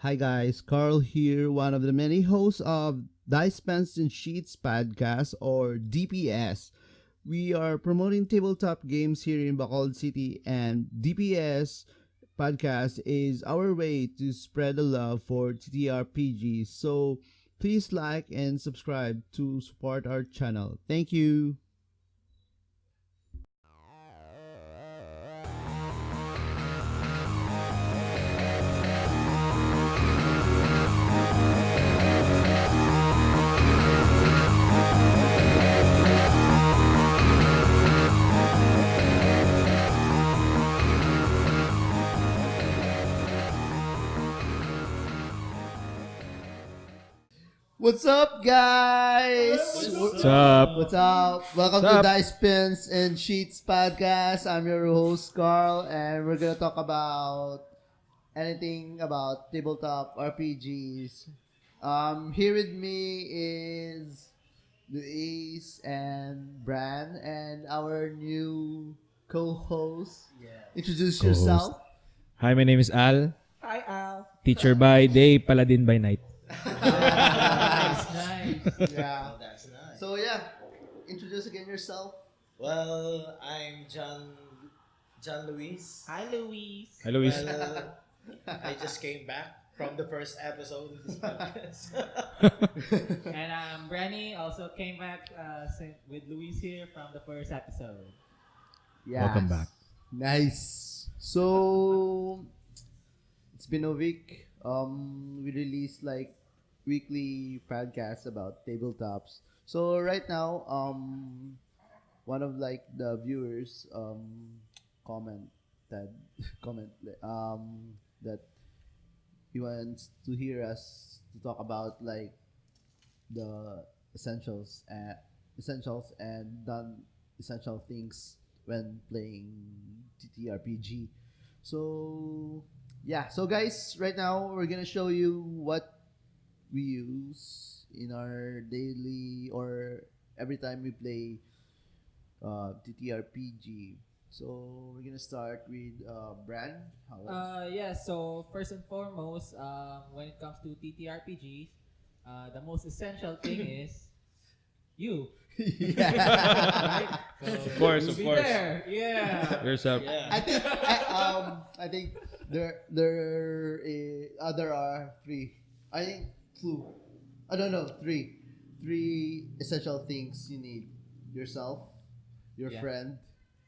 Hi guys, Carl here, one of the many hosts of Dice Pens and Sheets podcast or DPS. We are promoting tabletop games here in Bacolod City, and DPS podcast is our way to spread the love for TTRPG. So please like and subscribe to support our channel. Thank you. What's up, guys? What's up? What's up? Welcome What's to up? Dice Pins and Sheets podcast. I'm your host, Carl, and we're gonna talk about anything about tabletop RPGs. Here with me is Luis and Bran, and our new co-host. Introduce Co-host. yourself. Hi, my name is Al. Hi, Al. Teacher by day, paladin by night. Nice. Yeah. Oh, that's nice. So yeah, introduce again yourself. Well, I'm John Luis. Hi, Luis. Hi, Luis. Well, I just came back from the first episode of this podcast. And Branny also came back with Luis here from the first episode. Yes. Welcome back. Nice. So it's been a week. We released like weekly podcasts about tabletops. So right now, one of like the viewers commented comment that he wants to hear us to talk about like the essentials and non-essential things when playing TTRPG. So yeah, so guys, right now we're gonna show you what we use in our daily or every time we play TTRPG. So we're gonna start with Bran. So first and foremost, when it comes to TTRPGs, the most essential thing is you. Yeah. Right? So Of course, you'll of be course. there. Yeah. Yourself. Yeah. I think there there are three. I think two. I don't know, three. Three essential things you need: yourself, your Yeah. friend,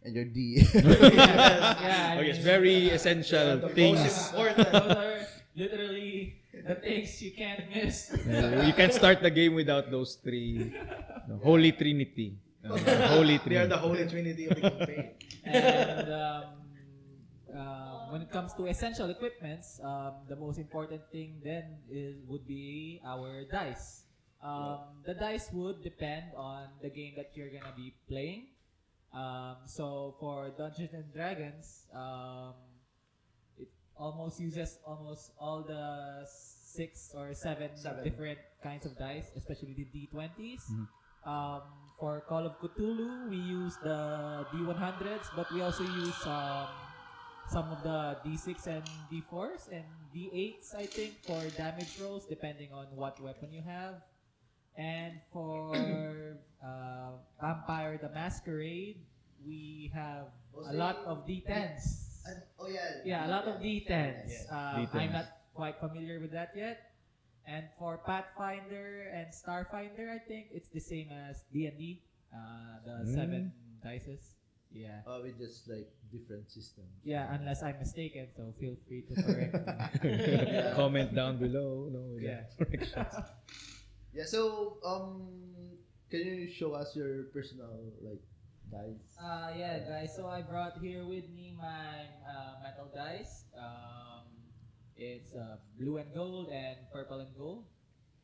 and your D. Yeah. Oh, yes, very essential The most things. important. Those are literally the things you can't miss. You can't start the game without those three. The Holy Trinity. Holy They are Trinity. the holy trinity of the campaign. And when it comes to essential equipments, the most important thing then would be our dice. The dice would depend on the game that you're gonna be playing. So for Dungeons and Dragons, it almost uses almost all the 6 or 7 different kinds of dice, especially the D20s. For Call of Cthulhu, we use the D100s, but we also use some of the D6 and D4s and D8s, I think, for damage rolls, depending on what weapon you have. And for Vampire the Masquerade, we have a lot of D10s. Oh yeah. Yeah, a lot of D10s. Yes. I'm D10s. not quite familiar with that yet. And for Pathfinder and Starfinder, I think it's the same as D&D, the 7 dices. Yeah. With just like different systems. Yeah, unless I'm mistaken, so feel free to correct me. Comment down below. No, Yeah. corrections. Yeah. So can you show us your personal like dice? Yeah, guys. So I brought here with me my metal dice. It's blue and gold and purple and gold.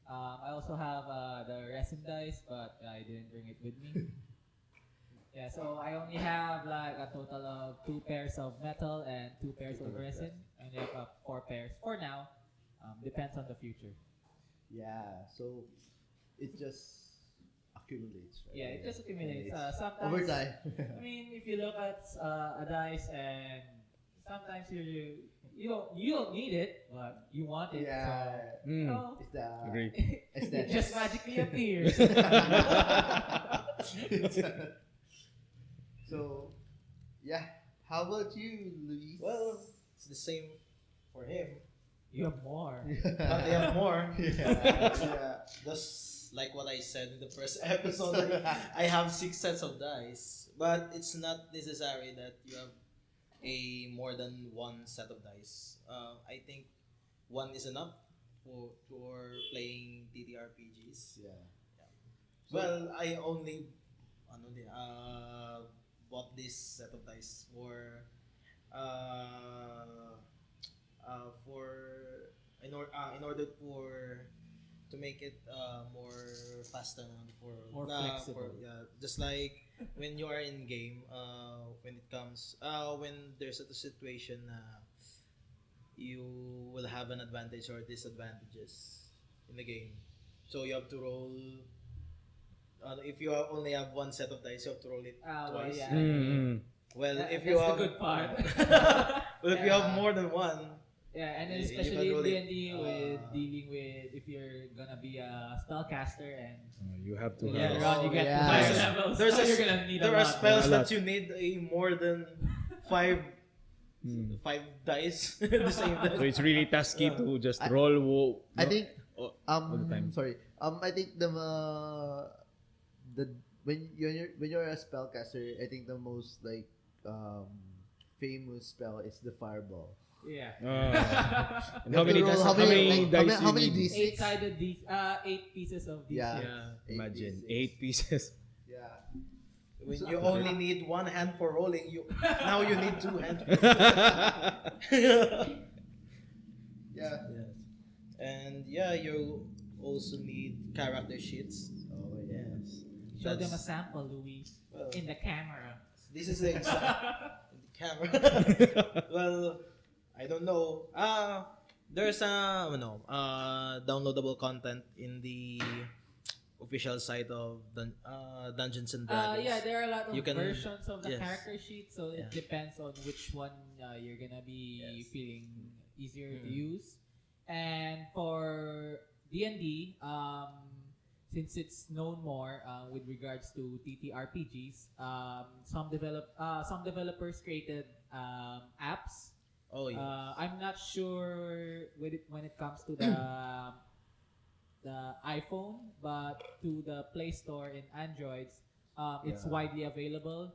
I also have the resin dice, but I didn't bring it with me. Yeah, so I only have like a total of 2 pairs of metal and 2 pairs of resin. I only have 4 pairs for now. Depends on the future. Yeah. So it just accumulates. Right? Yeah, it just accumulates. Sometimes Over time. I mean, if you look at a dice and sometimes you don't need it, but you want it. Yeah. So, you know, It's the Agree. it just magically appears. So, yeah. How about you, Luis? Well, it's the same for him. You have more. But I have more. Yeah. Just like what I said in the first episode, like, I have 6 sets of dice, but it's not necessary that you have a more than one set of dice. I think one is enough for playing TTRPGs. Yeah. Well, I only bought this set of dice uh, for in order to make it more faster and More flexible. just like when you are in game, when it comes when there's a situation you will have an advantage or disadvantages in the game, so you have to roll. If you only have one set of dice, you have to roll it Well, twice. yeah. Mm-hmm. Well, That- if you that's have the good part. well, if you have more than one, Yeah, and then You especially can in roll it, D&D with dealing with if you're gonna be a spellcaster and You have to later have. on you get yeah. to higher There's levels, there's so a, you're gonna need there a are lot. spells A that lot. you need a more than five Mm. five dice the same So time. it's really tasky to just I- roll. I think all the time. sorry. I think the when you're a spellcaster, I think the most like famous spell is the fireball. Yeah. And how many You have to roll how many like, dice how you many need? D6? Eight-sided eight pieces of D6. Yeah. Yeah. Imagine 8 8 pieces. Yeah. When you only need one hand for rolling, now you need two hands. Yeah. Yes. And yeah, you also need character sheets. Oh Yes. Show them a That's- sample, Luis, well, in the camera. This is the exact the camera. Well, I don't know. There's downloadable content in the official site of Dungeons and Dragons. Yeah, there are a lot of You can- versions of the yes. character sheet, so it Yeah. depends on which one you're gonna be Yes. feeling easier to Mm. use. And for D&D, since it's known more with regards to TTRPGs, some developers created apps. Oh yeah. I'm not sure when it comes to the iPhone, but to the Play Store in Androids, it's Yeah. widely available.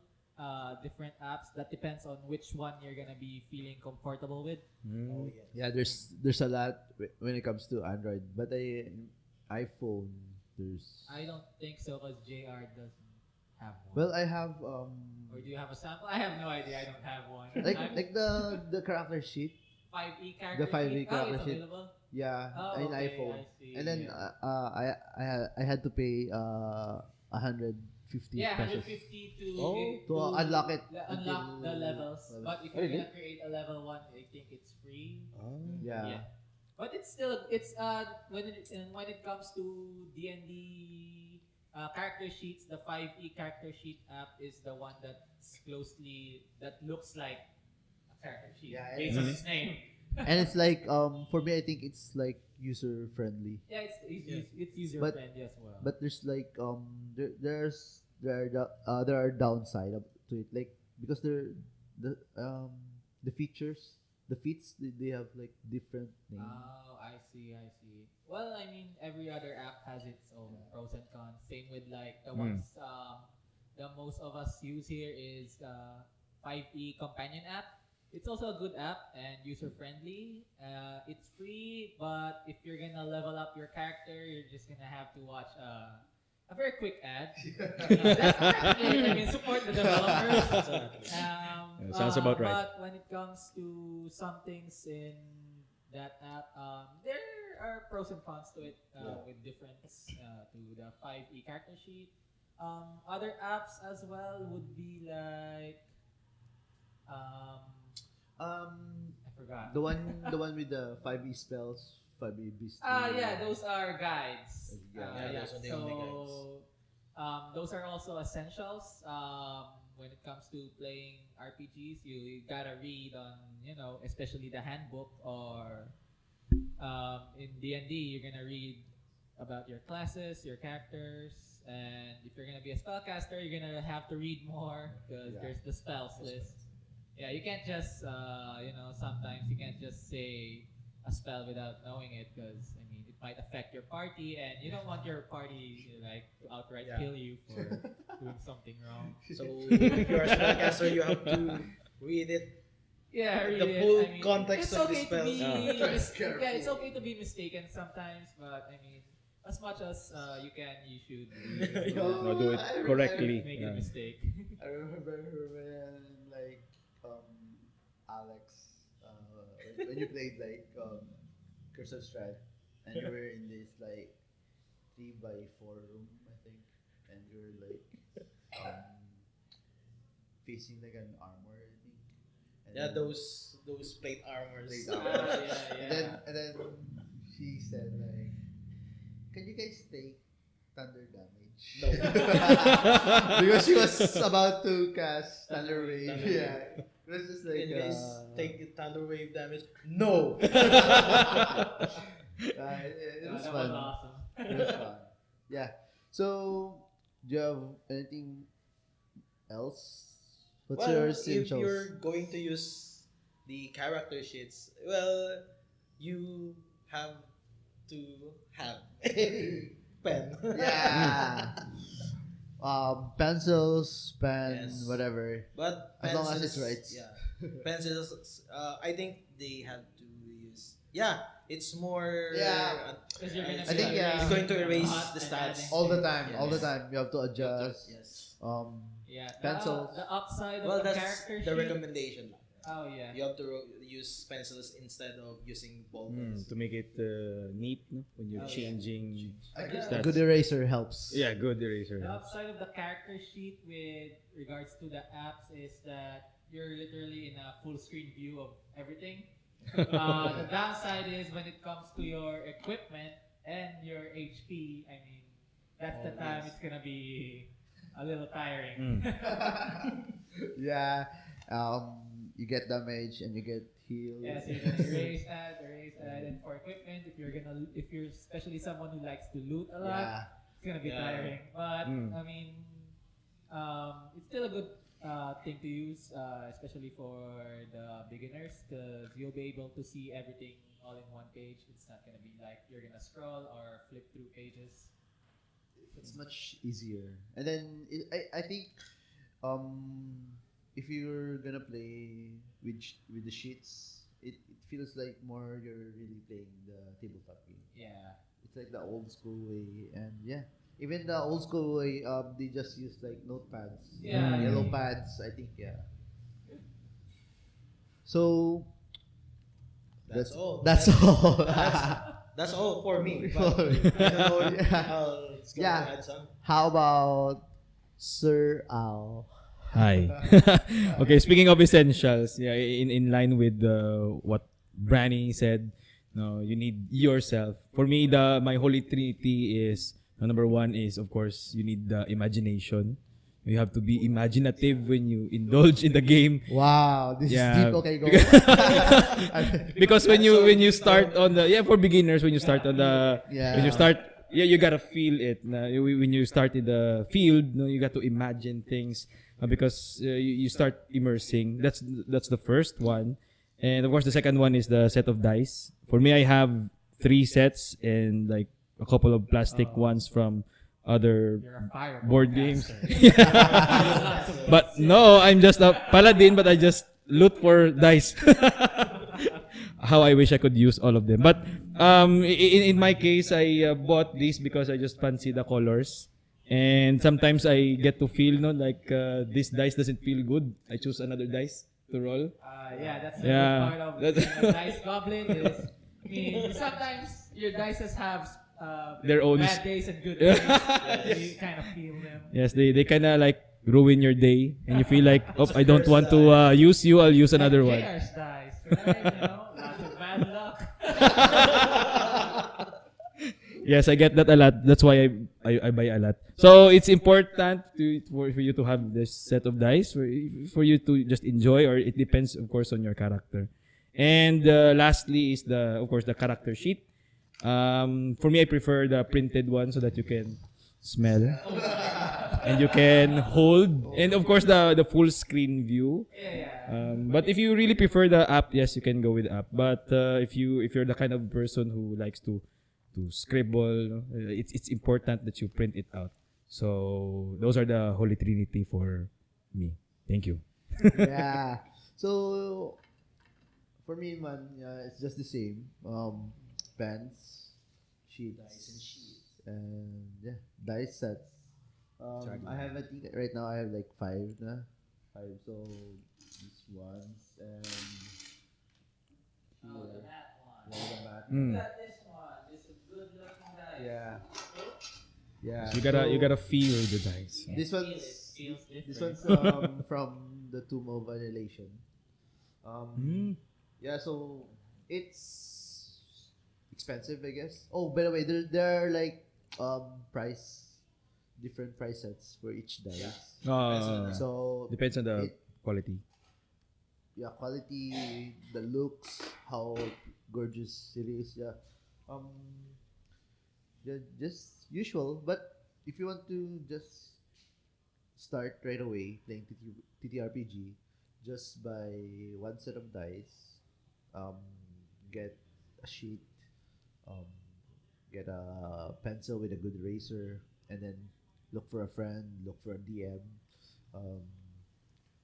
Different apps that depends on which one you're gonna be feeling comfortable with. Oh yeah. Yeah, there's a lot when it comes to Android, but iPhone there's. I don't think so because JR doesn't have one. Well, I have Or do you have a sample? I have no idea. I don't have one. like the character sheet. 5e character the 5e sheet. character it's sheet. available. Yeah, Oh, in okay, iPhone. I see. And then I had to pay 150 Yeah, pesos 150 to to unlock it. unlock the until levels. But if you're Really? gonna create a level 1, I think it's free. Yeah. But it's still when it comes to D&D character sheets, the 5e character sheet app is the one that looks like a character sheet Yeah, based on its name. And it's like for me I think it's like user friendly. Yeah, it's user But- friendly as well. But there's like there are downside to it, like because the features, the feats, they have like different names. Oh, I see. Well, I mean, every other app has its own pros and cons. Same with like the ones the most of us use here is 5e companion app. It's also a good app and user friendly. It's free, but if you're gonna level up your character, you're just gonna have to watch a very quick ad. That's practically it. I mean, support the developers. sounds about right. But when it comes to some things in that app, there are pros and cons to it with difference to the 5e character sheet. Other apps as well would be like I forgot. The one with the 5e spells, 5e beast. Yeah, those are guides. Yeah. Yeah, those are the only guides. Those are also essentials. when it comes to playing RPGs, you gotta read on, especially the handbook, or in D&D, you're gonna read about your classes, your characters, and if you're gonna be a spellcaster, you're gonna have to read more because there's the spells list. Yeah, you can't just, sometimes you can't just say a spell without knowing it, because it might affect your party, and you don't want your party to outright kill you for doing something wrong. So if you're a spellcaster, you have to read it. Yeah, read The it. full context it's of the okay spell. Yeah, it's okay to be mistaken sometimes, but as much as you can, you should Do it correctly. make Yeah. a mistake. I remember when Alex, when you played Curse of Strahd, and you were in this 3x4 room, I think, and you're facing an armor, I think. And Yeah, then- those plate armors. Plate armor. Yeah. And then she said can you guys take thunder damage? No. Because she was about to cast thunder wave. Thunder Yeah. It was just Can you guys take the thunder wave damage? No. it was That fun. was awesome. It was fun. Yeah. So, do you have anything else? What's your If essentials? you're going to use the character sheets, well, you have to have a pen. Yeah. Pencils, pen, Yes. whatever. But As long as pencils, it's right. Yeah. Pencils, I think they have to use. Yeah, it's more. Yeah. Because you're gonna I think, yeah. It's going to erase cut the and stats. adding All the things. time. Yes. All the time. You have to adjust. Yes. Yeah. Pencils. The upside Well, of the that's character the sheet. recommendation. Oh yeah. You have to use pencils instead of using ball pens. To make it neat, no? When you're Oh, yeah. changing. A Stats. good eraser helps. Yeah, good eraser. The upside of the character sheet with regards to the apps is that you're literally in a full screen view of everything. The downside is when it comes to your equipment and your HP, that's the time it's gonna be a little tiring. Yeah. You get damage and you get healed. Yes, you're gonna erase, add, and for equipment, if you're especially someone who likes to loot a lot, Yeah. it's gonna be Yeah. tiring. But Mm. it's still a good thing to use, especially for the beginners, because you'll be able to see everything all in one page. It's not gonna be like you're gonna scroll or flip through pages. It's much easier. And then I think if you're gonna play with the sheets, it feels like more you're really playing the tabletop game. Yeah. It's like the old school way, and yeah, even the old school way, they just use notepads, Yeah. yellow pads. I think So That's all. That's all. That's all for me. For But me. I don't know Yeah. it's going Yeah. to add some. How about Sir Al? Hi. Okay, speaking of essentials, yeah, in line with what Branny said, no, you need yourself. For me, my holy trinity is number one is of course you need the imagination. You have to be imaginative when you indulge in the game. Wow, this Yeah. is deep. Okay, go. Because when you start on the for beginners, when you start on the Yeah. when you start you gotta feel it. When you start in the field, no, you got to imagine things because you start immersing. That's the first one, and of course the second one is the set of dice. For me, I have 3 sets and a couple of plastic ones from other You're a fireball board games. caster. But no, I'm just a paladin, but I just loot for dice. How I wish I could use all of them. But in my case, I bought these because I just fancy the colors. And sometimes I get to feel, this dice doesn't feel good. I choose another dice to roll. Yeah, that's the Yeah. good part of being a dice goblin is, sometimes your dices have Their own bad days and good days. You kind of feel them. Yes, they kind of ruin your day. And you feel like, oh, I don't want to use you. I'll use another one. Chaos dice, right? Lots of bad luck. Yes, I get that a lot. That's why I buy a lot. So it's important for you to have this set of dice for you to just enjoy, or it depends, of course, on your character. And lastly is of course, the character sheet. For me, I prefer the printed one so that you can smell and you can hold, and of course the full screen view. But if you really prefer the app, yes, you can go with the app. But if you're the kind of person who likes to scribble, it's important that you print it out. So those are the holy trinity for me. Thank you. Yeah. So for me, man, it's just the same. Pens, sheets, Dice and sheets. and yeah, dice sets. I have, I think right now I have like five na. Five. So these ones and Oh, the here, matte one. yeah, the mat. Mm. Got this one. This is good looking dice. Yeah. Yeah. So So you gotta feel the dice. This Feel one's it. Feels different. this one's from the Tomb of Annihilation. Yeah, so it's expensive, I guess. Oh, by the way, there are like different price sets for each dice. So Depends on the it- quality. yeah, quality, the looks, how gorgeous it is. Yeah, just usual. But if you want to just start right away playing TTRPG, just buy one set of dice, um, get a sheet, um, get a pencil with a good eraser, and then look for a friend, look for a DM. Um,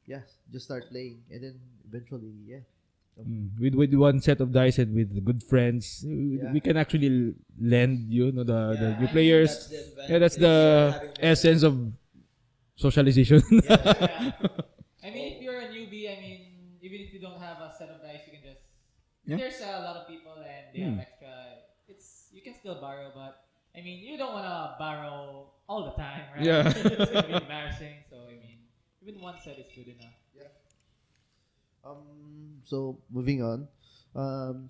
yeah, just start playing, and then eventually, yeah. With one set of dice and with good friends, Yeah. we can actually lend the Yeah, new I players. That's the advantage Yeah, that's of the having the essence of socialization. Yeah. I mean, if you're a newbie, I mean, even if you don't have a set of dice, you can just. Yeah. There's a lot of people and they have extra. You can still borrow, but I mean, you don't want to borrow all the time, right? Yeah. It's gonna be embarrassing. So I mean, even one set is good enough. So moving on.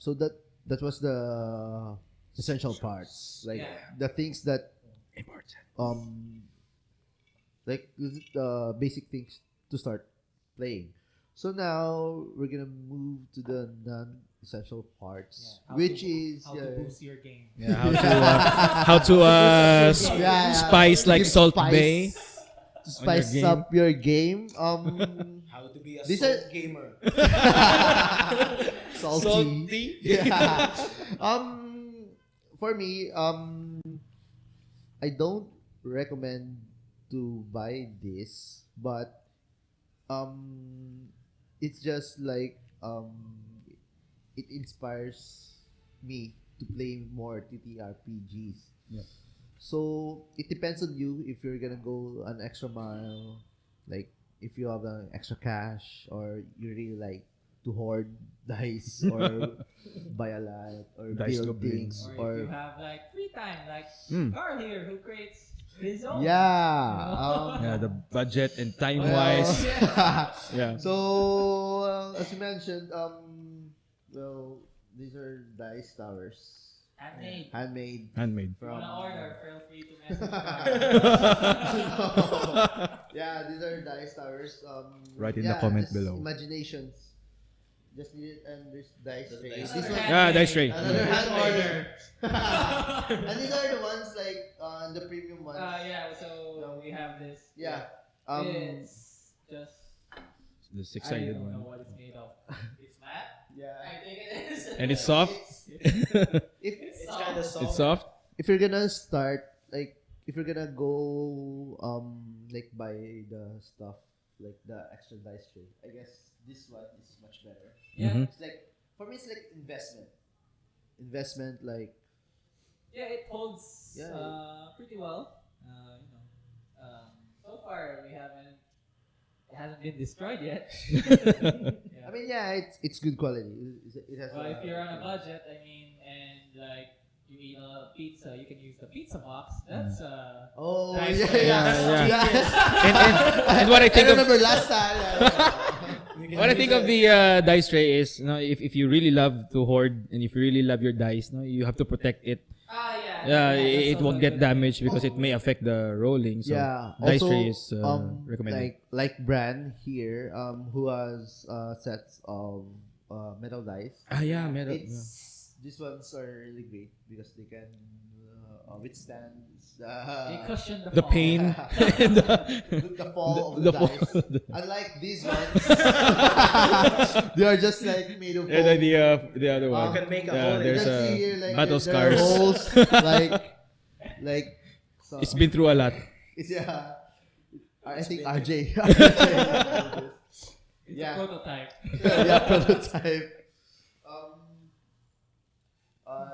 So that was the essential parts, like Yeah. the things that Important. like the basic things to start playing. So now we're gonna move to the non-essential parts, Yeah. which is How to boost your game. Yeah, how to Yeah, spice like give Salt spice. Bay. to spice game. up your game. How to be a These salt are- gamer. Salty. Yeah. For me, I don't recommend to buy this, but it's just like it inspires me to play more TTRPGs. Yep. So it depends on you if you're gonna go an extra mile, like if you have an extra cash, or you really like to hoard dice or buy a lot or Dice build goblins. things Or if you have like free time, like Mm. Carl here who creates his own. yeah. Yeah, the budget and time Well, wise. Yeah. So as you mentioned, well, these are dice towers, Handmade. handmade Handmade. If you from. wanna order, feel free to message Carl. Yeah, these are dice towers. Write in the yeah, comment just below. Imaginations. Just need it, and there's dice The tray. dice This tray. one, Yeah, dice tray. another Yeah. hand order. And these are the ones like the premium ones. Yeah, so we have this. Yeah. It's just. The I six-sided don't know one. what it's made of. It's matte. Yeah. I think it is. And it's soft. If It's kind of soft. It's soft. if you're gonna start, like if you're gonna go like buy the stuff, like the extra dice tray, I guess this one is much better. Yeah. Mhm. It's like, for me, it's like investment, like Yeah, it holds Yeah. pretty well. So far it hasn't been destroyed yet. Yeah. I mean, yeah, it's good quality. It has Well, if you're on a budget, I mean, and like you eat a lot of pizza, you can use the pizza box. That's oh Dice yeah, tray. yeah, Yeah. And what I I think of remember last time. what I think of the dice tray is, if you really love to hoard and if you really love your dice, you have to protect it. yeah. Yeah, that's it also won't a get good damaged thing. because it may affect the rolling. So Yeah. dice Also, tray is recommended. like Bran here, who has sets of metal dice. Yeah, metal. Yeah. It's these ones are really great because they can withstand They cushion the The fall. pain and the fall of the, fall dice. of the- Unlike these ones, they are just like made of And foam. the other one. You can make a Yeah, hole in You there's can a see here like battle there are scars. holes like so It's been through a lot. it's I think been RJ. It's Yeah. a prototype. Yeah, prototype.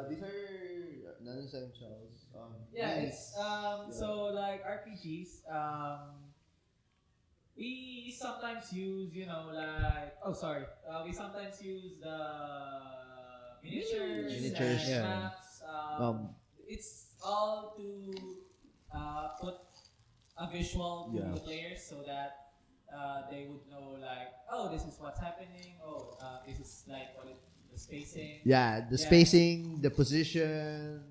These are non-essentials. Yeah, these- it's so like RPGs. We sometimes use, we sometimes use the miniatures, Miniatures, and yeah. maps. Um, It's all to put a visual to Yeah. the players so that they would know like, oh, this is what's happening. Oh, this is like the spacing. yeah, the Yeah. spacing, the position.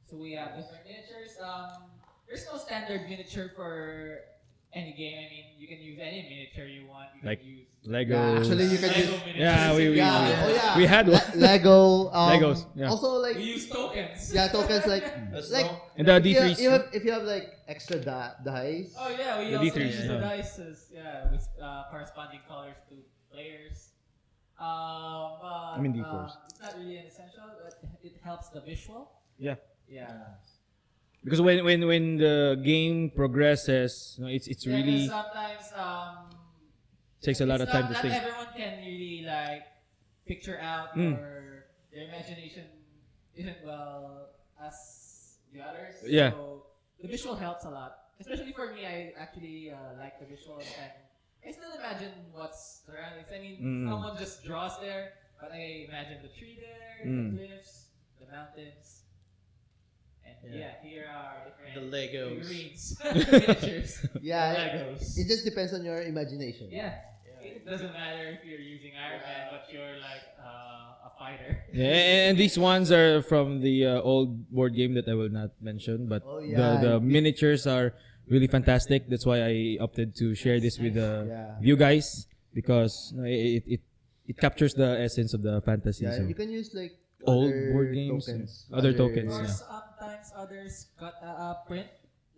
So we have different miniatures. There's no standard miniature for any game. I mean, you can use any miniature you want. You Like can use Lego. Yeah, actually you can Lego use miniatures. Yeah, we yeah. we had one. Lego. Legos, yeah. Also like We use tokens. yeah, tokens like That's like no- And the if you, D3s. if you have like extra dice. Oh yeah, we The also D3s, use the yeah. dices. Yeah, with corresponding colors to players. But, I mean D4s. it's not really an essential, but it helps the visual. Yeah. Yeah. Because when the game progresses, it's Yeah, really 'cause sometimes takes a lot of it's time not, to not think. everyone can really like picture out Mm. or their imagination isn't well as the others. Yeah. So the visual helps a lot. Especially for me, I actually like the visuals and I still imagine what's surroundings. I mean, Mm. someone just draws there, but I imagine the tree there, Mm. the cliffs, the mountains. And Yeah. here are different The Legos. figurines, miniatures, Yeah, Legos. it just depends on your imagination. Yeah. It doesn't matter if you're using Iron Man, but you're like a fighter. Yeah, and these ones are from the old board game that I will not mention, but Oh, yeah. the miniatures are really fantastic. That's why I opted to share this with Yeah. you guys because it captures the essence of the fantasy. Yeah, So. you can use like Old other board games, tokens. yeah. Other tokens, Or yeah. sometimes others cut print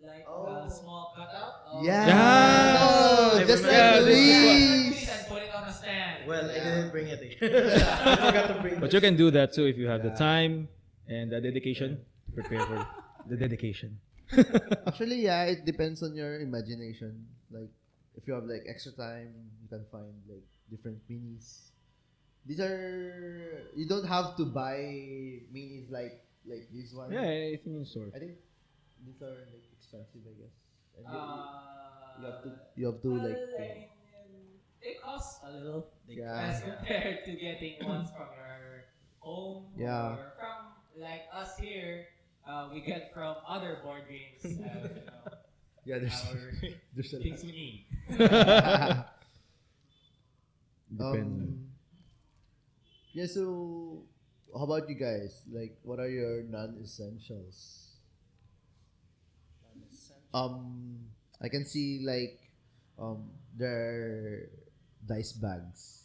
like Oh. a small cutout. Of Yeah. Yeah. Oh, just like Yeah, this is Luis. and put it on a stand. Well, I Yeah. didn't bring it. I forgot to bring But it. you can do that too if you have the Yeah. time and the dedication to prepare for the dedication. Actually, yeah, it depends on your imagination. Like, if you have like extra time, you can find like different minis. These are you don't have to buy minis like this one. Yeah, anything in store. I think these are like expensive, I guess. And Uh, you have to like I mean, it costs a little yeah. as compared to getting ones from your home Yeah. or from like us here. We get from other board games. Yeah, there's Our there's a things we need. Depends. Yeah, so how about you guys? Like, what are your non-essentials? I can see like, there are dice bags.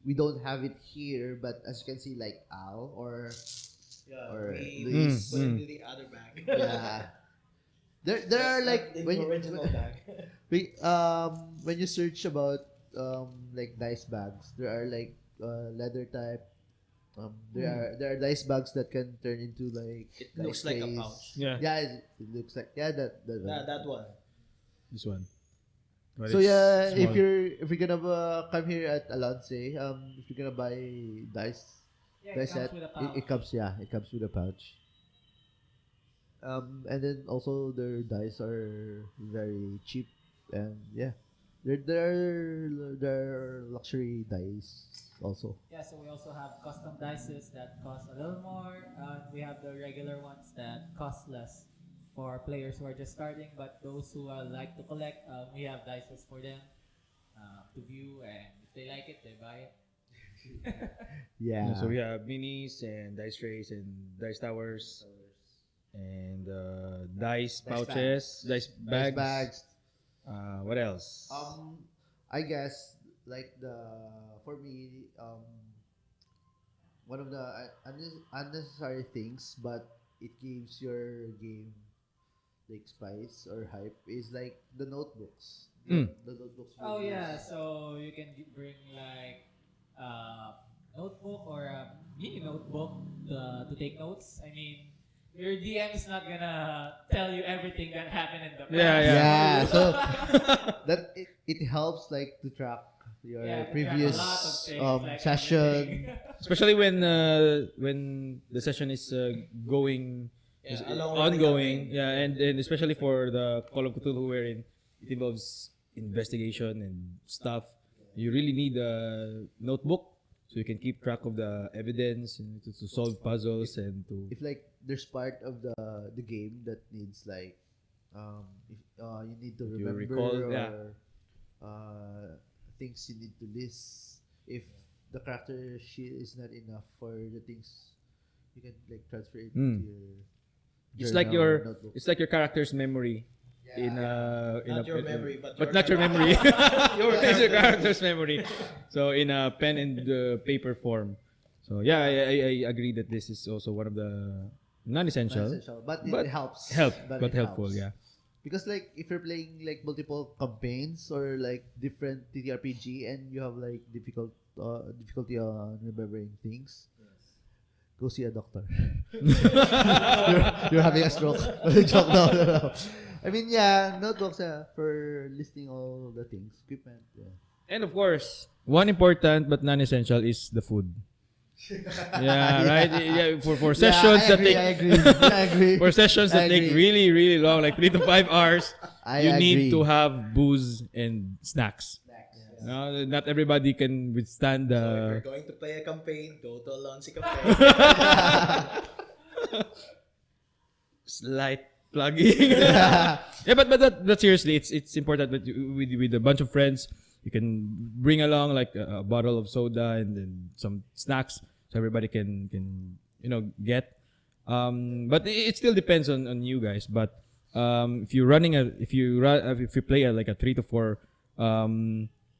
We don't have it here, but as you can see, like Al or Yeah, or we Luis. put it in the other bag. Yeah, there are like the when you, original bag. when you search about like dice bags, there are like leather type. There are dice bags that can turn into like It dice looks like a trays. pouch. Yeah, Yeah, it looks like that one. That one. this one. But So it's yeah, small. if you're gonna come here at Alonce, if you're gonna buy dice Yeah, dice set, it comes it comes with a pouch. And then also their dice are very cheap, and yeah, they're luxury dice also. Yeah, so we also have custom dices that cost a little more. We have the regular ones that cost less for players who are just starting. But those who like to collect, we have dices for them to view, and if they like it, they buy it. Yeah. So we have minis and dice trays and dice towers and dice pouches, dice Dice bags. bags. What else? I guess like for me one of the unnecessary things, but it gives your game like spice or hype is like the notebooks. Mm. The notebooks. Oh we yeah, use. so you can bring like a notebook or a mini notebook to take notes. I mean, your DM is not gonna tell you everything that happened in the past. Yeah, Yeah, so yeah. that it helps like to track your Yeah, to track a previous lot of things, like session. everything. Especially when the session is going Yeah, is along with the ongoing, campaign. yeah, and especially for the Call of Cthulhu wherein it involves investigation and stuff. You really need a notebook so you can keep track of the evidence and to solve puzzles and to If like there's part of the game that needs like if you need to If you remember recall, or yeah. things you need to list. If the character sheet is not enough for the things, you can like transfer it Mm. to your it's journal like or your notebook. it's like your character's memory in Not your memory, but not your your memory. Your It's your character's character's memory. So in a pen and paper form. So yeah, I agree that this is also one of the non-essential, Non-essential, but but it helps. but it helpful. helps. Yeah. Because like if you're playing like multiple campaigns or like different TTRPG and you have like difficulty on remembering things, go see a doctor. you're having a stroke. Joke, no. I mean, yeah, notebooks for listing all the things, equipment. Yeah. And of course, one important but non-essential is the food. Yeah, right. Yeah, for sessions that take I agree. I agree. for sessions I that take agree. really really long, like 3 to 5 hours, I you agree. need to have booze and snacks. No, not everybody can withstand So if you're the. going to play a campaign, go to Alonsi Campaign. Slight plugging. Yeah, but seriously, it's important that with a bunch of friends, you can bring along like a bottle of soda and then some snacks so everybody can get. But it still depends on you guys. But if you're running if you play like a 3 to 4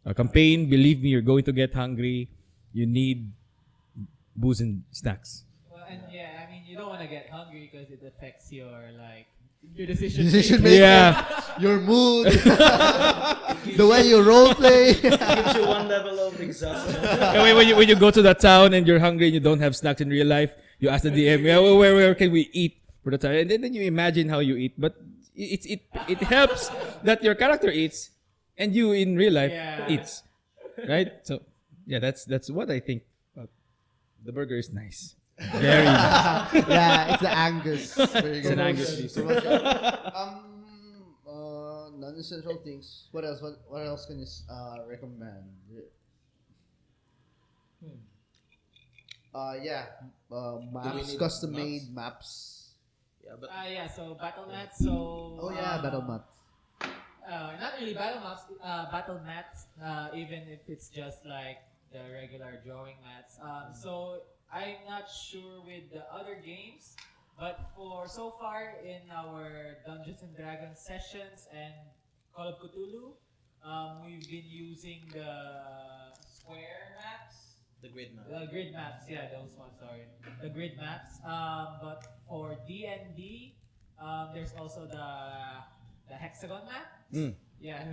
a campaign, believe me, you're going to get hungry. You need booze and snacks. Well, and yeah, I mean, you don't want to get hungry because it affects your like your decision. Decision making. making, Yeah. your mood, the way you role play. Gives you one level of exhaustion. Yeah, when you go to the town and you're hungry and you don't have snacks in real life, you ask the DM, yeah, well, where can we eat for the time? And then you imagine how you eat. But it helps that your character eats and you in real life Yeah. eats. Right? So yeah, that's what I think. The burger is nice. Very nice. Yeah, it's the Angus. Very It's an good. Angus beef. Non-essential things. What else? What else can you recommend? Yeah, maps, need custom-made maps. Yeah, but Yeah, so battle mats. So Oh yeah, battle map. not really battle mats. Battle mats. Even if it's just like the regular drawing mats. So I'm not sure with the other games, but for so far in our Dungeons and Dragons sessions and Call of Cthulhu, we've been using the square maps. the grid map. The grid maps, yeah, those ones, sorry. The grid maps. But for D&D, there's also the hexagon map. Mm. Yeah,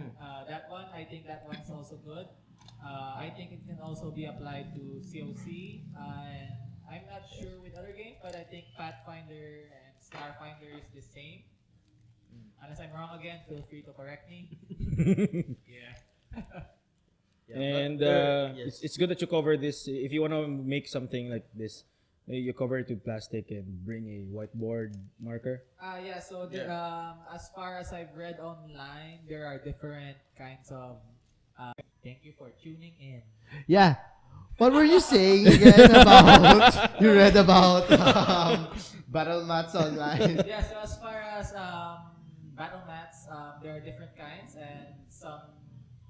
that one, I think that one's also good. I think it can also be applied to COC. And I'm not sure with other games, but I think Pathfinder and Starfinder is the same. Unless I'm wrong again, feel free to correct me. Yeah. Yeah, And but yes. it's good that you cover this. If you want to make something like this, you cover it with plastic and bring a whiteboard marker. Yeah, so there, as far as I've read online, there are different kinds of. Thank you for tuning in. Yeah. What were you saying again about? You read about battle mats online. Yeah, so as far as battle mats, there are different kinds, and some,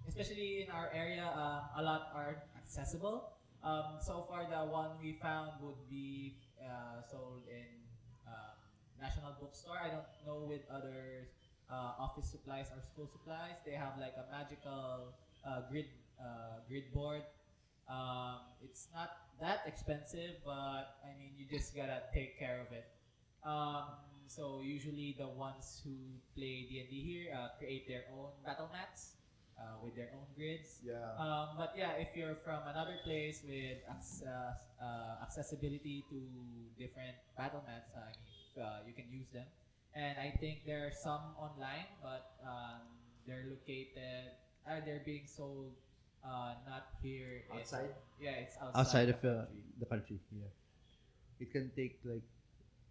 especially in our area, a lot aren't accessible. So far, the one we found would be sold in um, National Bookstore. I don't know with other office supplies or school supplies. They have like a magical grid board. It's not that expensive, but I mean, you just gotta take care of it. So usually the ones who play D&D here create their own battle mats with their own grids. Yeah. But yeah, if you're from another place with accessibility to different battle mats, I mean, you can use them. And I think there are some online, but they're located, they're being sold not here. Outside? Yeah, it's Outside outside of the country. the country. Yeah. It can take like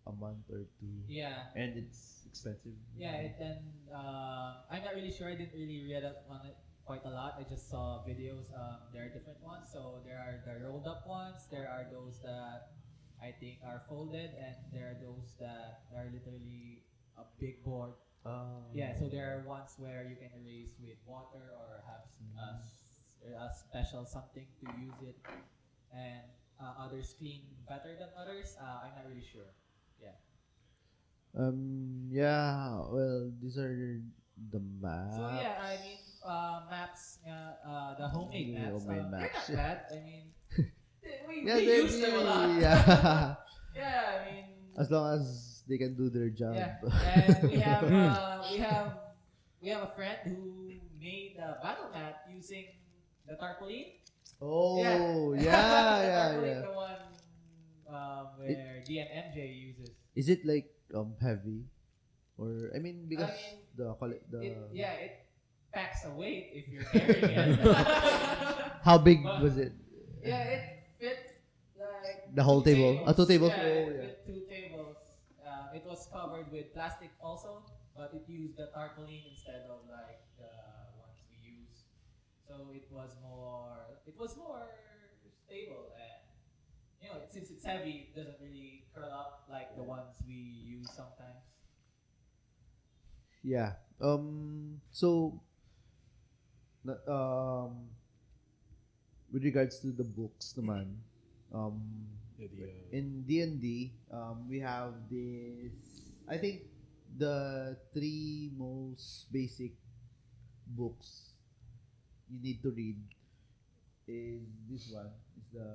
a month or two, Yeah. and it's expensive. Yeah, and I'm not really sure. I didn't really read up on it quite a lot. I just saw videos. There are different ones. So there are the rolled up ones. There are those that I think are folded, and there are those that are literally a big board. Yeah, so there are ones where you can erase with water or have a special something to use it, and others clean better than others. I'm not really sure. Yeah. Yeah. Well, these are the maps. So yeah, I mean, maps, the homemade The maps, homemade they're maps. not bad. I mean, Yeah, we they use them a lot. yeah. Yeah, I mean, As long as they can do their job. yeah, and we have a friend who made a battle mat using the tarpaulin. Oh, Yeah. yeah, The yeah, tarpaulin, yeah. the one where DMMJ uses. Is it like heavy, or I mean because I mean, the it packs a weight if you're carrying it. how big But- was it? Yeah, it fit like The whole two table? Two tables? Yeah, Oh, it yeah. fit two tables. It was covered with plastic also, but it used the tarpaulin instead of like the ones we use. So it was more stable, and since it's heavy, it doesn't really curl up like the ones we use sometimes. Yeah. So, with regards to the books, naman, um, in D&D, we have this. I think the three most basic books you need to read is this one. Is the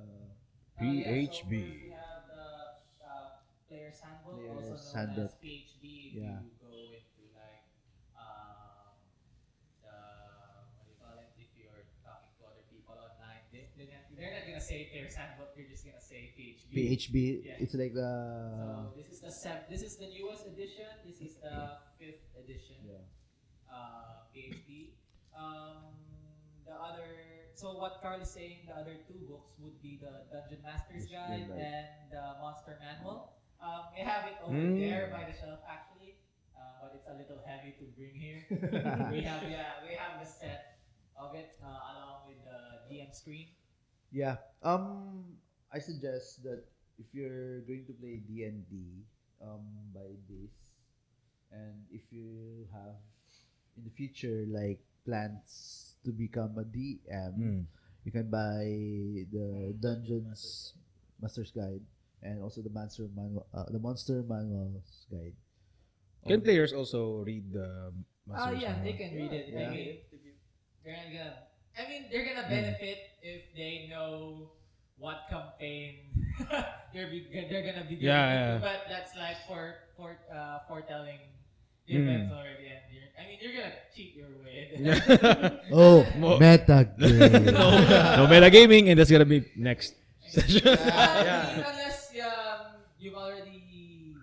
Yeah, so PHB. first we have the Player's Handbook, Player's also known Handbook. as PHB if Yeah. you go into like the what do you call it? If you're talking to other people online, they're not gonna say Player's Handbook. They're just gonna say PHB. PHB. Yeah. It's like the So this is the newest edition. This is the fifth edition. yeah. PHP. The other, so what Carl is saying, the other two books would be the Dungeon Master's Guide right. and the Monster Manual. We have it over there by the shelf actually, but it's a little heavy to bring here. we have the set of it along with the DM screen. Yeah. I suggest that if you're going to play D&D, buy this, and if you have in the future like plans to become a DM, you can buy the Dungeons Master's Guide and also the Monster Manual's Guide. Can players also read the Master's Yeah, they Manual? can read it. Yeah. They're gonna benefit if they know what campaign they're gonna be doing. Yeah, yeah. But that's like foretelling events already, and you're gonna cheat your way. Oh, Mo- metagame. No metagaming, and that's gonna be next session. Unless you've already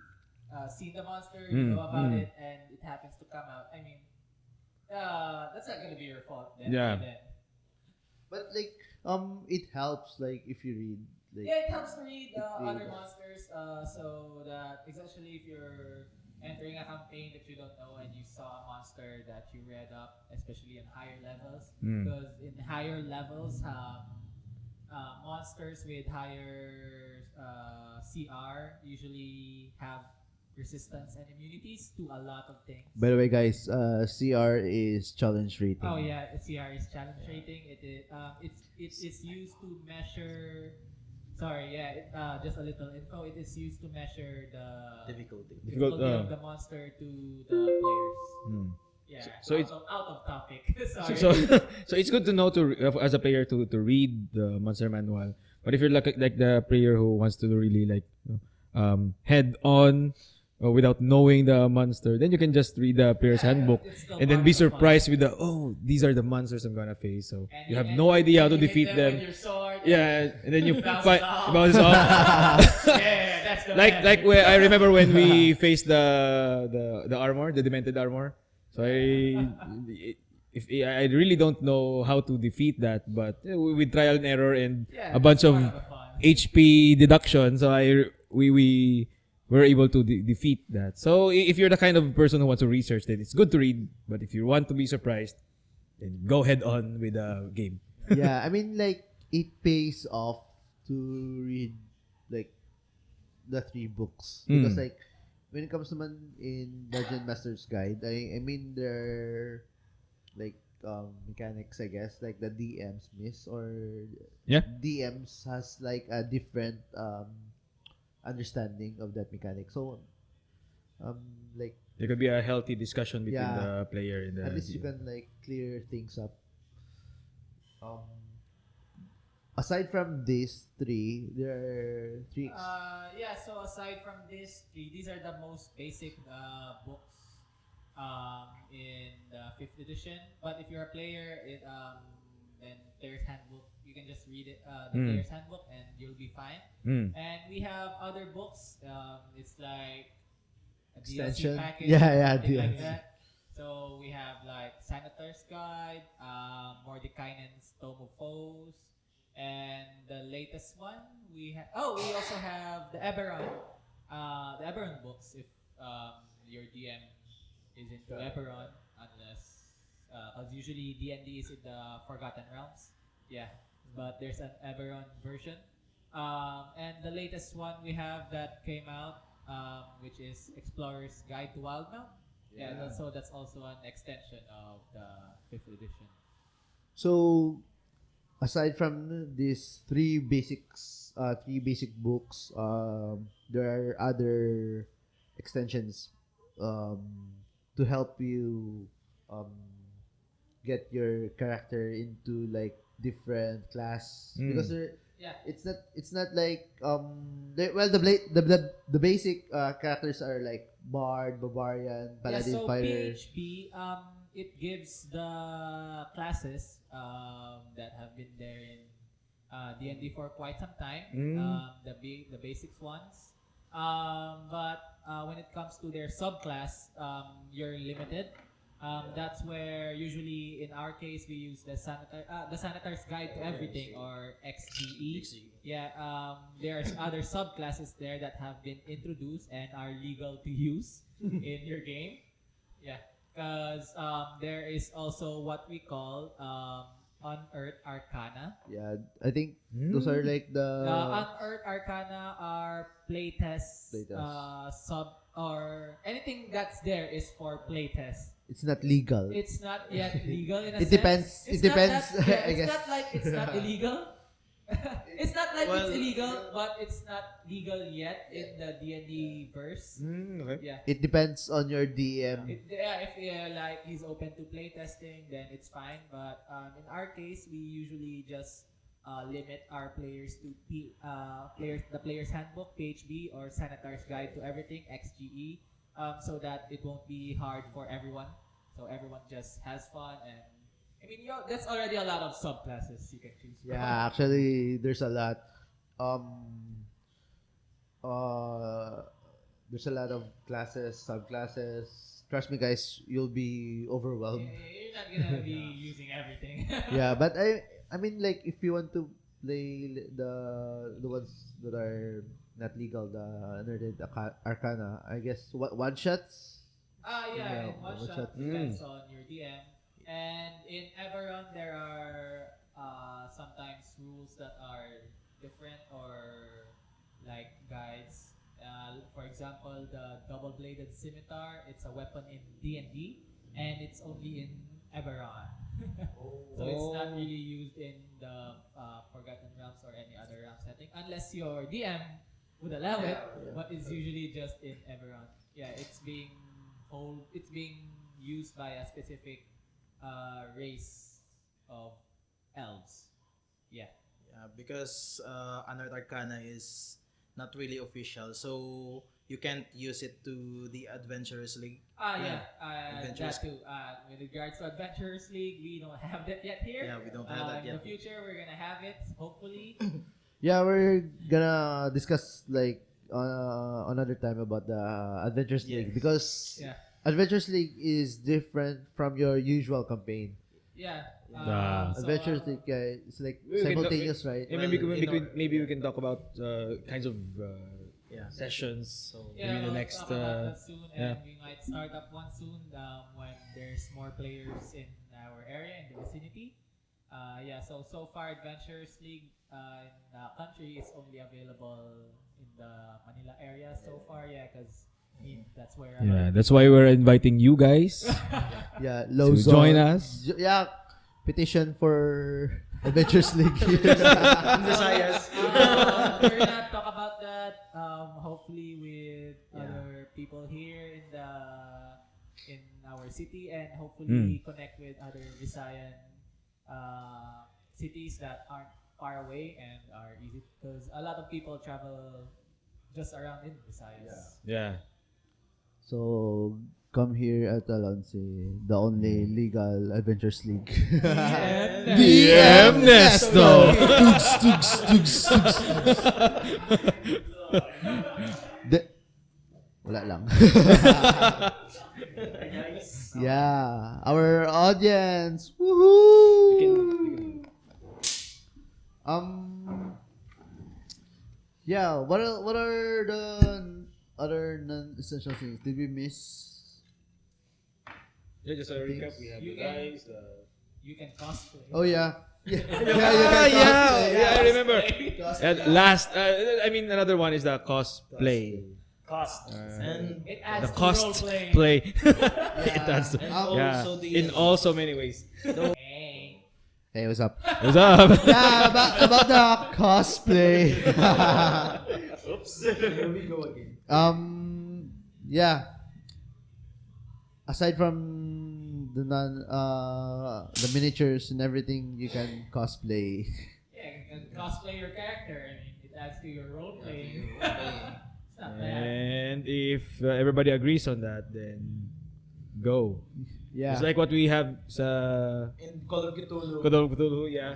seen the monster, you know about it, and it happens to come out. That's not gonna be your fault. Then, Yeah. Then. But like it helps like if you read like Yeah, it helps to read It other is. monsters, so that especially if you're entering a campaign that you don't know and you saw a monster that you read up, especially in higher levels, because in higher levels, monsters with higher CR usually have resistance and immunities to a lot of things. By the way, guys, CR is challenge rating. Oh yeah, CR is challenge rating. It is used to measure. Sorry, yeah. Just a little info. It is used to measure the Difficulty. difficulty of the monster to the players. Hmm. Yeah. So out of topic. So, Sorry. so, so it's good to know as a player to read the monster manual. But if you're like the player who wants to really like head on without knowing the monster, then you can just read the player's handbook it's still and then part be of the fun. surprised with these are the monsters I'm gonna face. So And you have and no idea how to you hit defeat them. with your sword. Yeah, and then you Bounce fight off. bounce off. Yeah, that's the like magic. where I remember when we faced the armor, the demented armor. So I really don't know how to defeat that, but with trial and error and Yeah, a bunch that's of part the fun. HP deduction, so we were able to defeat that. So if you're the kind of person who wants to research, then it's good to read. But if you want to be surprised, then go head on with the game. Yeah, I mean, like, it pays off to read, like, the 3 books. Because, like, when it comes to in Dungeon Master's Guide, I mean, there are, like, mechanics, I guess, like the DMs miss, or Yeah. DMs has, like, a different understanding of that mechanic. So, like, There could be a healthy discussion between Yeah. the player and the at least you DM. can, like, clear things up. Aside from these 3, there are 3 Yeah, so aside from these are the most basic books in the 5th edition. But if you're a player, then Player's Handbook, you can just read it, the Player's Handbook, and you'll be fine. And we have other books. It's like a Extension. DLC package, Yeah, something like DLC. that. So we have like Senator's Guide, Mordekainen's Tome of Foes, and the latest one we have. Oh, we also have the Eberron books. If your DM is into Eberron, unless because usually D&D is in the Forgotten Realms. Yeah, but there's an Eberron version. And the latest one we have that came out, which is Explorer's Guide to Wildmount. Yeah, so that's also an extension of the 5th edition. So, aside from these 3 basic books, there are other extensions um, to help you um, get your character into, like, different class, because Yeah. it's not like well, the basic characters are like bard, barbarian, paladin, so fighter. PHP, it gives the classes that have been there in D&D for quite some time, the basics ones. But when it comes to their subclass, you're limited. That's where usually in our case we use the Senator's Guide to Everything, or XGE. Yeah, there's other subclasses there that have been introduced and are legal to use in your game. Yeah, because there is also what we call Unearthed Arcana. Yeah, I think those are like the Unearthed Arcana are playtest, Playtest. or anything that's there is for playtest. it's not legal. It's not yet legal in a It sense. depends. It's It not depends, that- yeah, I it's guess. not like it's not illegal. It's not like Well, it's illegal, but it's not legal yet in the D&D verse. Okay. Yeah. It depends on your DM. If like he's open to playtesting, then it's fine. But in our case, we usually just limit our players to the Player's Handbook (PHB) or Senator's Guide to Everything (XGE), so that it won't be hard for everyone. So everyone just has fun, and I mean, that's already a lot of subclasses you can choose from. Yeah, actually, there's a lot. There's a lot of classes, subclasses. Trust me, guys, you'll be overwhelmed. You're not gonna be using everything. Yeah, but I mean, like, if you want to play the ones that are not legal, the Unearthed Arcana, I guess one shots. Yeah, Yeah, in one one shot shot. depends on your DM. And in Everon, there are sometimes rules that are different, or like guides For example, the double-bladed scimitar. It's a weapon in D&D, and it's only in Eberron. So it's not really used in the Forgotten Realms or any other realm setting, unless your DM would allow it. But it's usually just in Eberron. Yeah, it's being used by a specific race of elves. Yeah. Yeah, because Anart Arcana is not really official, so you can't use it to the Adventurers League. That Adventurers- too. With regards to Adventurers League, we don't have that yet here. Yeah, we don't have that In yet. the future, we're gonna have it, hopefully. Yeah, we're gonna discuss like another time about the Adventures League because Yeah. Adventures League is different from your usual campaign. Yeah. Ah. Adventures League, it's like We can simultaneous, right? Yeah, maybe we can talk about kinds of sessions. So Yeah, maybe the we'll next talk about that soon, yeah. and we might start up one soon when there's more players in our area in the vicinity. So far Adventures League in the country is only available in the Manila area so far. Yeah, because that's where. That's why we're inviting you guys Yeah, to Lozon. join us. Yeah, petition for Adventures League. Visayas. We're gonna talk about that. Hopefully with other people here in our city, and hopefully connect with other Visayan cities that aren't far away and are easy, because a lot of people travel just around in Visayas. Yeah. So come here at Alonce, the only legal Adventures League. DM Nesto. Wala lang. Yeah, our audience. Woohoo! Yeah, what are the other non-essential things? Did we miss? Yeah, just a recap. We have You the can- guys. You can cosplay. Oh yeah. Yeah, you can yeah, cosplay. I remember. Last, another one is the cosplay. And It adds The to cost role-playing. play. It does. And Yeah, also the in all so many ways. Hey. Hey, what's up? What's up? Yeah, about the cosplay. here we go again. Yeah. Aside from the the miniatures and everything, you can cosplay. Yeah, you can cosplay your character. I mean, it adds to your role playing. It's not bad. And if everybody agrees on that, then go. Yeah. It's like what we have sa In Call of Cthulhu. Call of Cthulhu, yeah.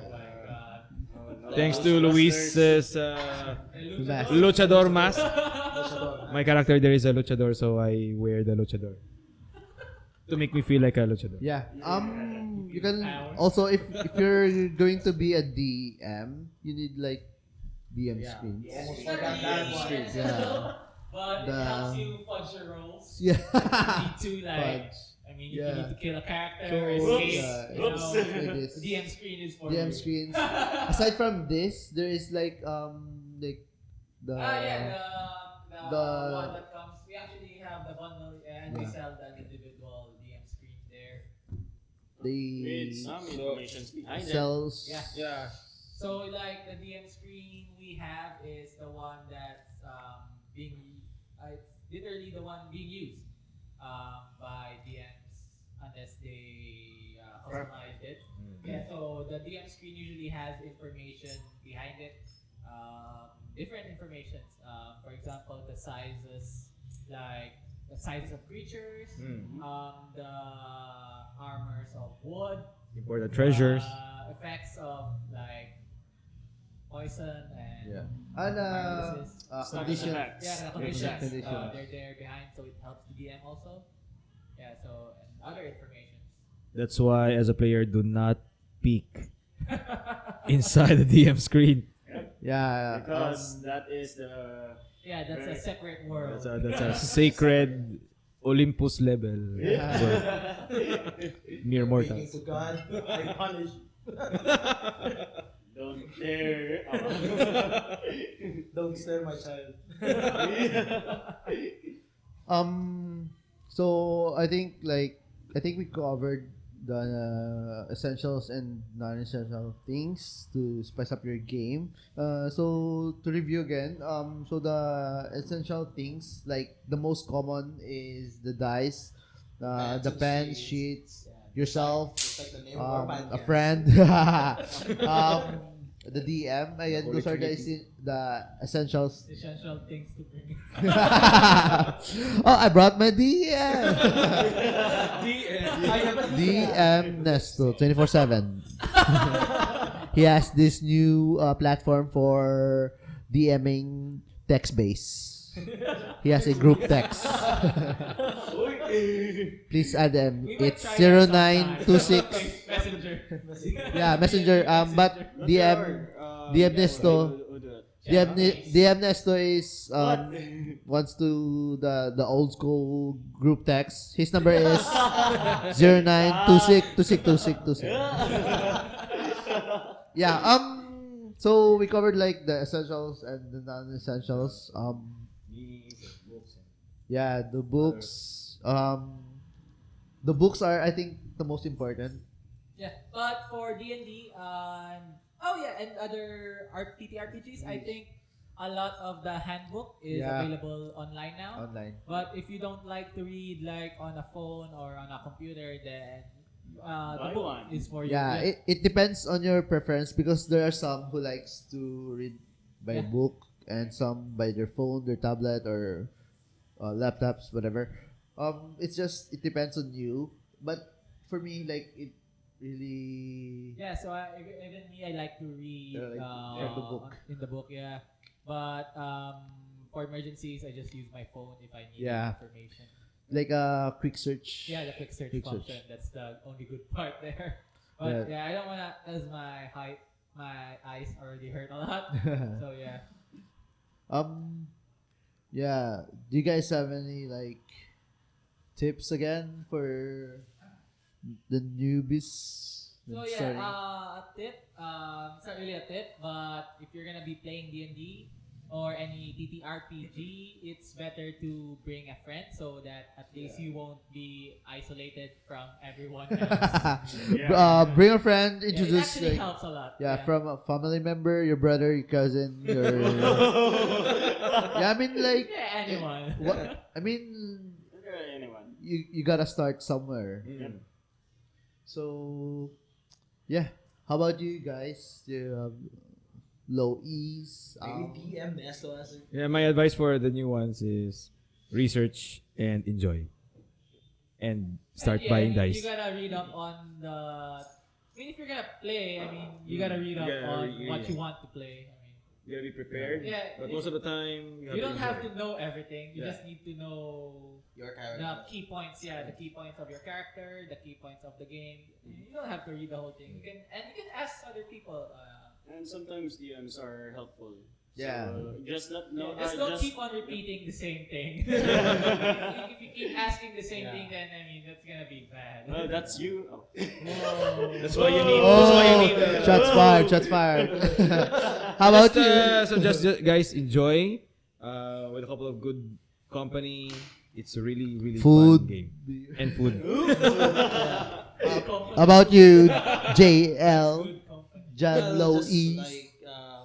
Oh my God. Thanks to Luis's Mask. luchador mask. My character there is a luchador, so I wear the luchador to make me feel like a luchador. Yeah. You can also, if you're going to be a DM, you need like DM screens. Almost forgot that one. Yeah. But The- it helps you fudge your rolls. Yeah. You need to like. Fudge. I mean, if Yeah. you need to kill a character, So, escape, yeah, you know, like this. the DM screen is for DM you. screens. Aside from this, there is like the The the- one that comes. We actually have the bundle, and we Yeah. sell the individual DM screen there. the Some information's behind it. sells. Yeah. Yeah. So like the DM screen we have is the one that's it's literally the one being used by DMs unless they customized it. Yeah. So the DM screen usually has information behind it, different informations. For example, the sizes, like the sizes of creatures, the armors of wood. Important treasures. Effects of like poison and Yeah. And paralysis. condition. effects. Yeah, the conditions. Conditions. They're there behind, so it helps the DM also. Yeah, so and other information. That's why, as a player, do not peek inside the DM screen. Yeah. Because that is the Yeah, that's a separate world. That's a sacred Olympus level. Yeah. Mere Speaking mortals. to God, I punish. don't There. Don't stare my child. So I think we covered the essentials and non-essential things to spice up your game. So to review again, so the essential things, like the most common is the dice, the pens, sheets, yourself, Just like the name of our a podcast. friend, the DM. Again, those are the essentials. Essential things to bring. Oh, I brought my DM. I have a DM Nesto 24/7. He has this new platform for DMing text base. He has a group text. Please add them. We might It's try that sometime. 0926. Messenger. Yeah, Messenger. But DM Nesto. DM Nesto is wants to the old school group text. His number is 0926262626. Yeah. So we covered like the essentials and the non-essentials. Yeah, the books. The books are, I think, the most important. Yeah, but for D&D, and other TTRPGs, I think a lot of the handbook is Yeah. available online now. Online. But if you don't like to read like on a phone or on a computer, then the Buy book one. is for you. Yeah, it depends on your preference because there are some who likes to read by Yeah. book and some by their phone, their tablet, or laptops, whatever. It depends on you. But for me, like it really. Yeah, so even me, I like to read Yeah, like from the book. in the book. Yeah, but for emergencies, I just use my phone if I need Yeah. information. Like a quick search. Yeah, the quick search Quick function. search. That's the only good part there. But Yeah. I don't wanna, cause my eyes already hurt a lot. So yeah. Yeah. Do you guys have any like tips again for the newbies? So Starting? a tip. It's not really a tip, but if you're gonna be playing D&D or any TTRPG, it's better to bring a friend so that at least you won't be isolated from everyone else. Bring a friend. Yeah, it Introduce. actually like, helps a lot. yeah, from a family member, your brother, your cousin, your. Yeah, I mean like. Yeah, anyone. What I mean, Anyone. you gotta start somewhere. So, yeah. How about you guys? Do you have low E's? Maybe DM Nesto as a Yeah, my advice for the new ones is research and enjoy. And start And buying You dice. gotta read up on the. I mean, if you're gonna play, I mean, you gotta read up Yeah, on yeah. what you want to play. I mean, You gotta be prepared. Yeah, But most of the time, you don't have to know everything. You Yeah. just need to know your the character. key points. Yeah, the key points of your character, the key points of the game. You don't have to read the whole thing. You can ask other people. And sometimes DMs are helpful. Yeah. So just let no. Just don't keep on repeating the same thing. If you keep asking the same thing, then I mean that's gonna be bad. That's you. Oh. That's why you need. That's why you need. Shots fired. Shots fired. How about you? So just guys enjoy with a couple of good company. It's a really Food. fun game and food. How about you, JL? John Low Just E's. like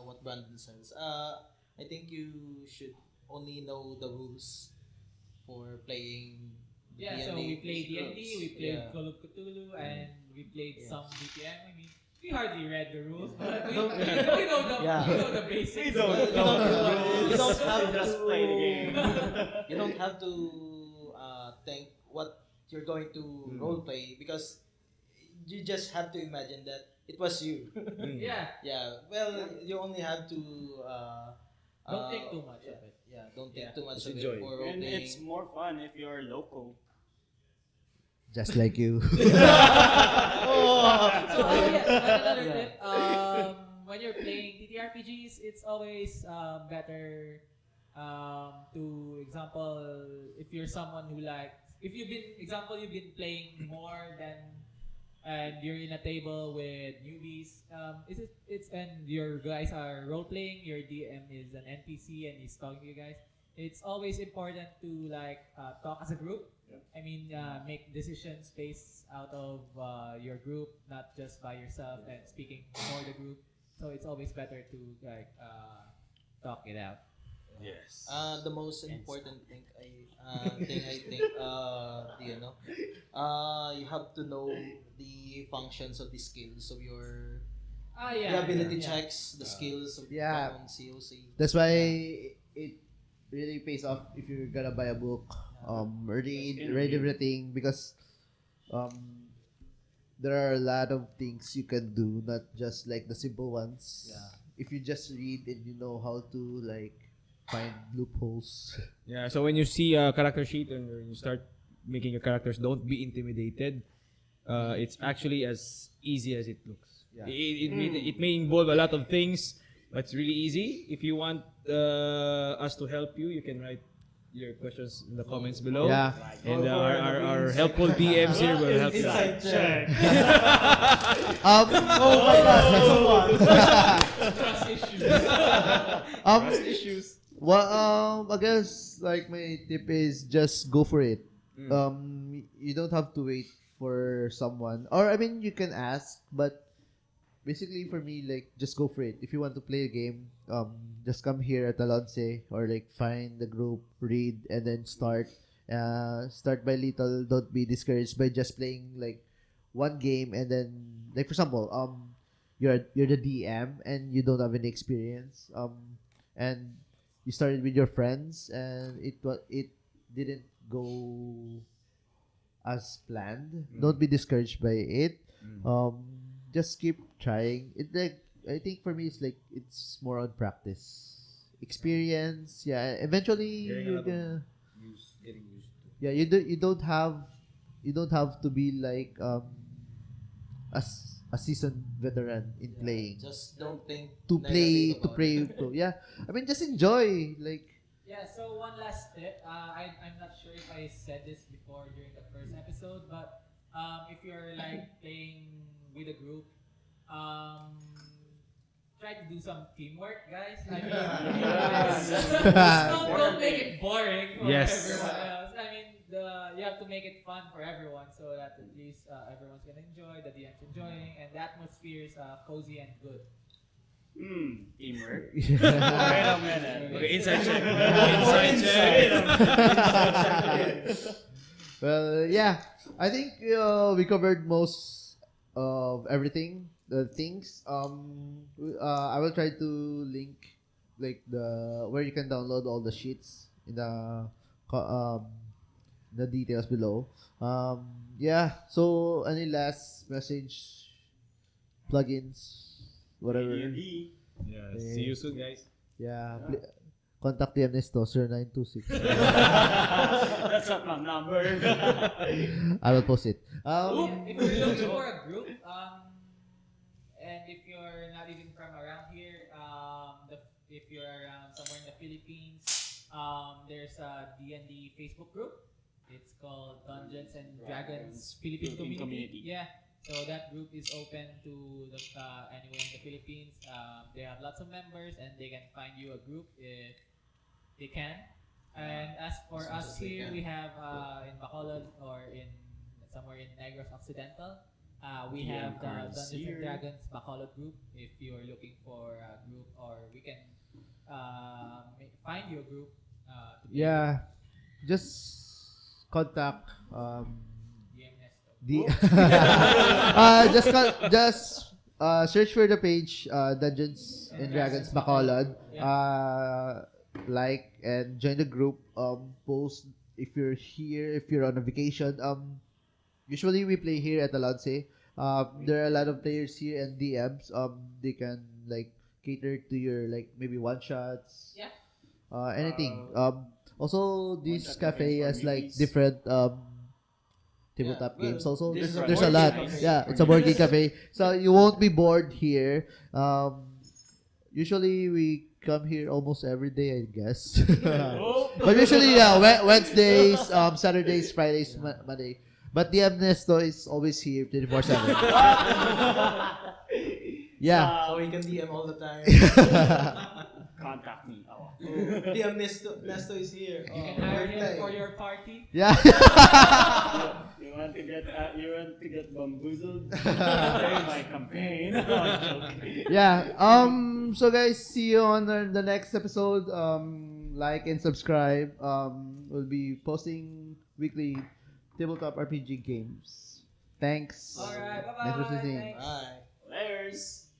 what Brandon says. I think you should only know the rules for playing Yeah, D&D. so we played D&D, we played Yeah. Call of Cthulhu, and we played some DPM. I mean, we hardly read the rules, but we know the basics. We don't You know don't, the rules. you don't have to Just play the game. You don't have to think what you're going to role play because you just have to imagine that it was you. Yeah, Yeah. Well, you only have to. don't think too much of it. Yeah. Don't think Yeah. too much Just of enjoy. it for role And playing. it's more fun if you're local. Just like you. So another tip. When you're playing TTRPGs, it's always better to example if you're someone who likes if you've been playing more than and you're in a table with newbies, and your guys are role playing. Your DM is an NPC and he's talking to you guys. It's always important to talk as a group. I mean, make decisions based out of your group, not just by yourself and speaking for the group. So it's always better to talk it out. Yes. The most important thing I think you have to know the functions of the skills of your Yeah. the ability Yeah. checks, the skills of Yeah. on COC. That's why it really pays off if you're gonna buy a book, read everything, because um, there are a lot of things you can do, not just like the simple ones. Yeah. If you just read and you know how to like find loopholes. Yeah, so when you see a character sheet and you start making your characters, don't be intimidated. It's actually as easy as it looks. Yeah. It may involve a lot of things, but it's really easy. If you want us to help you, you can write your questions in the comments below. Yeah. And our helpful DMs here will help you. Inside check. Oh my God. Trust issues. Trust issues. Well, I guess like my tip is just go for it. You don't have to wait for someone, or I mean, you can ask, but basically for me, like just go for it. If you want to play a game, just come here at Alonce or like find the group, read, and then start. Start by little. Don't be discouraged by just playing like one game, and then like for example, you're the DM and you don't have any experience, and you started with your friends and it didn't go as planned. Don't be discouraged by it. Just keep trying. It like I think for me it's like it's more on practice, experience. Yeah, eventually you're gonna. Getting used to. Yeah, you don't have to be like a seasoned veteran in playing Just don't think to play negative about it. yeah. I mean, just enjoy like. Yeah, so one last tip. I'm not sure if I said this before during the first episode, but if you're like playing with a group, try to do some teamwork, guys. I mean, don't make it boring for Yes. everyone else. I mean, you have to make it fun for everyone so that at least everyone's gonna enjoy, the DM's enjoying, and the atmosphere is cozy and good. Teamwork. Yeah. Wait a minute. Okay, inside check. Inside check. Well, yeah. I think we covered most of everything, the things. I will try to link like where you can download all the sheets in the details below. Yeah. So any last message, plugins, whatever. D&D. Yeah, see you soon, guys. Yeah. Contact the Ernesto 0926. That's not my number. I will post it. If you're looking for a group, and if you're not even from around here, if you're around somewhere in the Philippines, there's a D&D Facebook group. It's called Dungeons and Dragons Philippine Community. Yeah, so that group is open to anyone in the Philippines. They have lots of members, and they can find you a group if they can. And as for As much us as they here, can. we have in Bacolod or in somewhere in Negros Occidental. We Yeah, have the cards Dungeons here. and Dragons Bacolod group. If you're looking for a group, or we can find you a group. To play Yeah. Just contact with. DM Nesto. the just search for the page Dungeons and Dragons Bacolod. Like and join the group. Post if you're here, if you're on a vacation. Usually we play here at Alonce. There are a lot of players here and DMs. They can like cater to your like maybe one shots. Yeah. Anything. Also this one-shot cafe events has for like newbies. different tabletop Yeah, games well, also. this is a There's a board lot. game cafe Yeah, for it's a board game newbies. cafe. So you won't be bored here. Usually we come here almost every day, I guess. Oh. But usually, Wednesdays, Saturdays, Fridays, Monday. But the Ernesto is always here 24/7. Yeah. So he can DM all the time. Contact me. Oh. DM Nesto is here. You can hire him for your party. Yeah. You want to get bamboozled? Play my campaign. No, I'm joking. Yeah. So guys, see you on the next episode. Like and subscribe. We'll be posting weekly tabletop RPG games. Thanks. Alright, Thanks for bye-bye. listening. Thanks. Bye. Layers.